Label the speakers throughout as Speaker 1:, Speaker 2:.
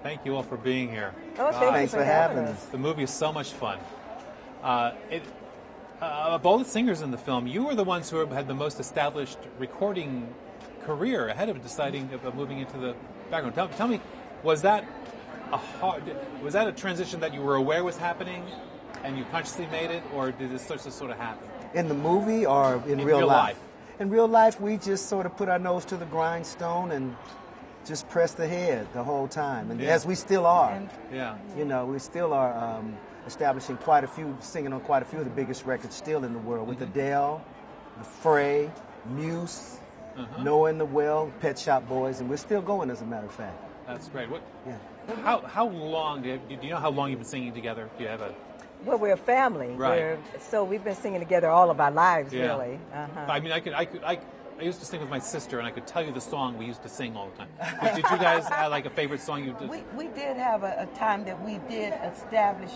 Speaker 1: Thank you all for being here.
Speaker 2: Oh, thanks for having us.
Speaker 1: The movie is so much fun. Of all the singers in the film, you were the ones who had the most established recording career ahead of deciding of moving into the background. Tell me, was that a transition that you were aware was happening and you consciously made it, or did this sort of happen?
Speaker 2: In the movie or in real life? In real life, we just sort of put our nose to the grindstone and just pressed ahead the whole time. And as we still are. You know, we still are establishing singing on quite a few of the biggest records still in the world, with Adele, The Fray, Muse, Noah and the Well, Pet Shop Boys, and we're still going, as a matter of fact.
Speaker 1: That's great. How long, do you know how long you've been singing together? Do you have a...
Speaker 3: Well, we're a family.
Speaker 1: Right.
Speaker 3: So we've been singing together all of our lives, really.
Speaker 1: I mean, I used to sing with my sister, and I could tell you the song we used to sing all the time. But did you guys have like a favorite song you did?
Speaker 4: We did have a time that we did establish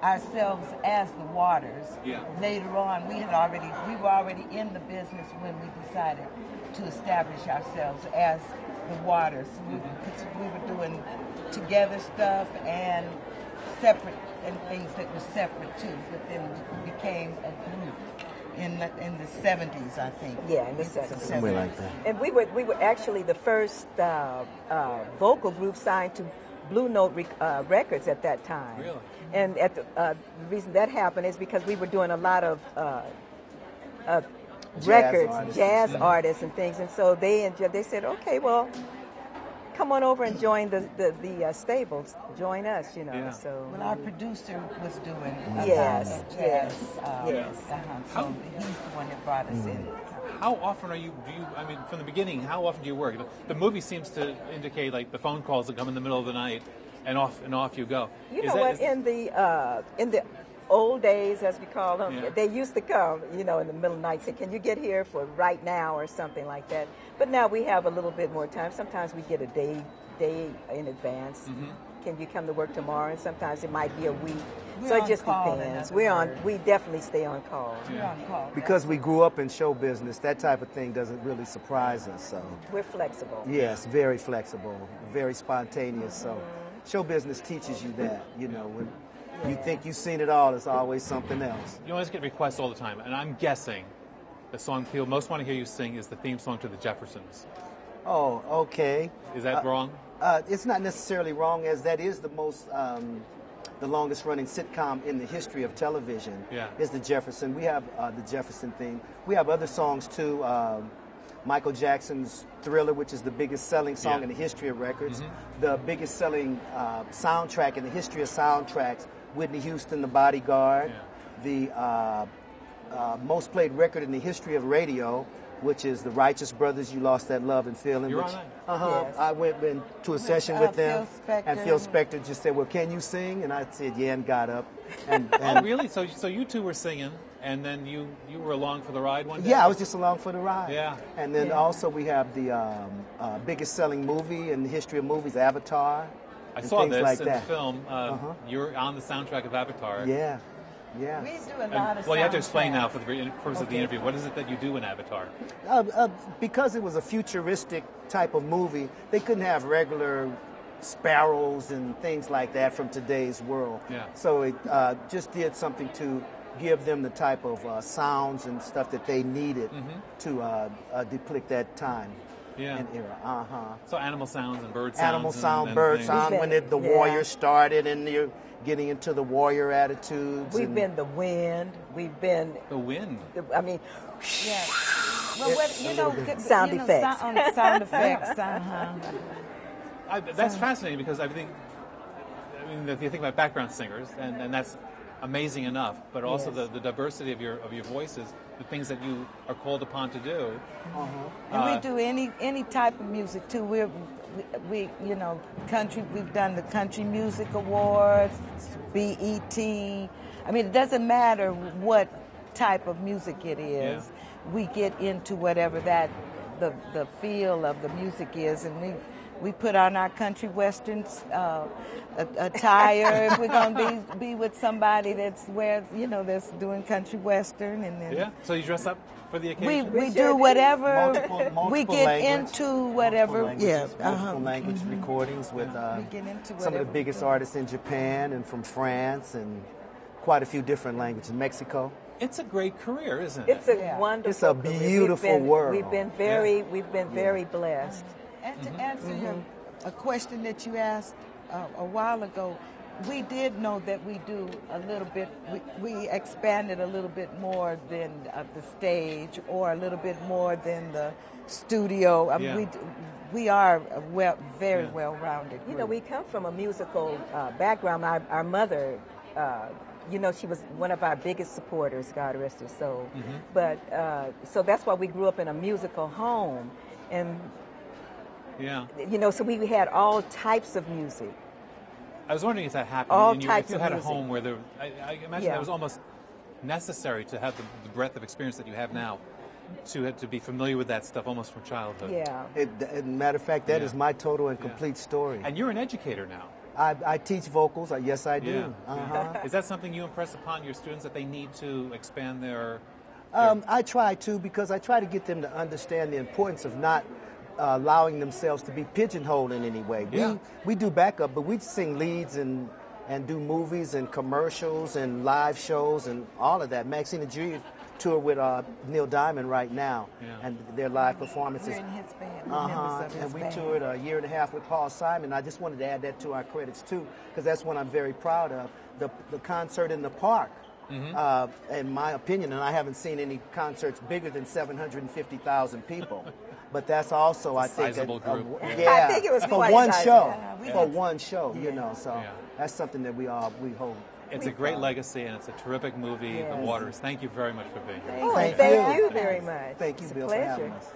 Speaker 4: ourselves as the Waters.
Speaker 1: Yeah.
Speaker 4: Later on, we were already in the business when we decided to establish ourselves as the Waters. We were doing together stuff and separate, and things that were separate too, but then we became a group in the 70s, I think.
Speaker 3: Yeah, in the 70s.
Speaker 2: Somewhere like that.
Speaker 3: And we were actually the first vocal group signed to Blue Note Records at that time.
Speaker 1: Really?
Speaker 3: And the reason that happened is because we were doing a lot of jazz artists and things, and so they said, okay, well, come on over and join the stables. Join us, you know.
Speaker 1: Yeah.
Speaker 3: So
Speaker 4: well, our producer was doing
Speaker 3: yes.
Speaker 4: So he's the one that brought us in.
Speaker 1: How often from the beginning, how often do you work? The movie seems to indicate like the phone calls that come in the middle of the night, and off you go.
Speaker 3: You know what? In the old days, as we call them, they used to come, you know, in the middle of the night, say, can you get here for right now or something like that. But now we have a little bit more time. Sometimes we get a day in advance. Can you come to work tomorrow? And sometimes it might be a week. So it just depends. We definitely stay on call.
Speaker 4: We're on call.
Speaker 2: Because we grew up in show business, that type of thing doesn't really surprise us. So
Speaker 3: we're flexible.
Speaker 2: Yes, very flexible, very spontaneous. So show business teaches you that, you know, when you think you've seen it all, it's always something else.
Speaker 1: You always get requests all the time, and I'm guessing the song people most want to hear you sing is the theme song to The Jeffersons.
Speaker 2: Oh, okay.
Speaker 1: Is that wrong?
Speaker 2: It's not necessarily wrong, as that is the longest running sitcom in the history of television. Is The Jefferson. We have the Jefferson theme. We have other songs too. Michael Jackson's Thriller, which is the biggest selling song in the history of records. The biggest selling soundtrack in the history of soundtracks, Whitney Houston, The Bodyguard. The most played record in the history of radio, which is the Righteous Brothers, You Lost That Love and Feeling.
Speaker 1: You're
Speaker 2: which,
Speaker 1: on
Speaker 3: Yes.
Speaker 2: I went to a session with them, and Phil
Speaker 4: Spector.
Speaker 2: Spector just said, well, can you sing? And I said, yeah, and got up. And
Speaker 1: Oh, really? So you two were singing, and then you were along for the ride one day?
Speaker 2: Yeah, I was just along for the ride.
Speaker 1: Yeah.
Speaker 2: And then also we have the biggest selling movie in the history of movies, Avatar.
Speaker 1: I
Speaker 2: and
Speaker 1: saw
Speaker 2: things
Speaker 1: this
Speaker 2: like
Speaker 1: in
Speaker 2: that.
Speaker 1: the film. You're on the soundtrack of Avatar.
Speaker 2: Yeah. Yeah.
Speaker 4: We do a lot of
Speaker 1: Well, you have to explain now
Speaker 4: soundtracks.
Speaker 1: for the purpose of the interview. What is it that you do in Avatar?
Speaker 2: Because it was a futuristic type of movie, they couldn't have regular sparrows and things like that from today's world.
Speaker 1: Yeah.
Speaker 2: So it just did something to give them the type of sounds and stuff that they needed to depict that time and era.
Speaker 1: So animal sounds and bird sounds.
Speaker 2: Animal sound,
Speaker 1: and
Speaker 2: bird
Speaker 1: things.
Speaker 2: sound, when the warrior started and you're getting into the warrior attitudes.
Speaker 3: We've been the wind. We've been
Speaker 1: The wind.
Speaker 3: I mean,
Speaker 4: Yeah. Well,
Speaker 3: Sound effects.
Speaker 4: Sound effects.
Speaker 1: That's fascinating because if you think about background singers, and that's amazing enough, but also
Speaker 3: Yes.
Speaker 1: the diversity of your voices, the things that you are called upon to do.
Speaker 4: And we do any type of music too. We country. We've done the Country Music Awards, BET. I mean, it doesn't matter what type of music it is. We get into whatever that the feel of the music is, and we put on our country western attire if we're gonna be with somebody that's that's doing country western, and then
Speaker 1: So you dress up for the occasion.
Speaker 4: We do whatever
Speaker 2: multiple
Speaker 4: we get
Speaker 2: language,
Speaker 4: into, whatever.
Speaker 2: Multiple language recordings with
Speaker 4: we get into
Speaker 2: some of the biggest artists in Japan and from France and quite a few different languages. Mexico.
Speaker 1: It's a great career, isn't it?
Speaker 3: It's a wonderful.
Speaker 2: It's a beautiful world.
Speaker 3: We've been very blessed.
Speaker 4: And to answer a question that you asked a while ago, we did know that we do a little bit. We expanded a little bit more than the stage, or a little bit more than the studio. We are very well-rounded.
Speaker 3: You know, we come from a musical background. Our mother. She was one of our biggest supporters, God rest her soul. But so that's why we grew up in a musical home, and so we had all types of music.
Speaker 1: I was wondering if that happened.
Speaker 3: All
Speaker 1: if
Speaker 3: types
Speaker 1: you
Speaker 3: of
Speaker 1: had
Speaker 3: music.
Speaker 1: a home where I imagine that was almost necessary to have the breadth of experience that you have now, to be familiar with that stuff almost from childhood.
Speaker 3: Yeah.
Speaker 2: Matter of fact, that is my total and complete story.
Speaker 1: And you're an educator now.
Speaker 2: I teach vocals. Yes, I do.
Speaker 1: Is that something you impress upon your students, that they need to expand their...
Speaker 2: I try to, because I try to get them to understand the importance of not allowing themselves to be pigeonholed in any way. We do backup, but we sing leads and do movies and commercials and live shows and all of that. Maxine and Julia tour with Neil Diamond right now, and their live performances.
Speaker 4: We're in his band. Members of his
Speaker 2: and we
Speaker 4: band.
Speaker 2: toured a year and a half with Paul Simon. I just wanted to add that to our credits too, because that's one I'm very proud of. The concert in the park, in my opinion, and I haven't seen any concerts bigger than 750,000 people. But that's also, I think,
Speaker 1: sizable group.
Speaker 3: I think it was
Speaker 2: for
Speaker 3: quite
Speaker 2: one
Speaker 3: sizable.
Speaker 2: show. For one show, so that's something that we hold.
Speaker 1: It's a great legacy, and it's a terrific movie, The Waters. Thank you very much for being here.
Speaker 3: Thank you very much.
Speaker 2: Thank you,
Speaker 3: It's a
Speaker 2: Bill, for
Speaker 3: pleasure.
Speaker 2: having us.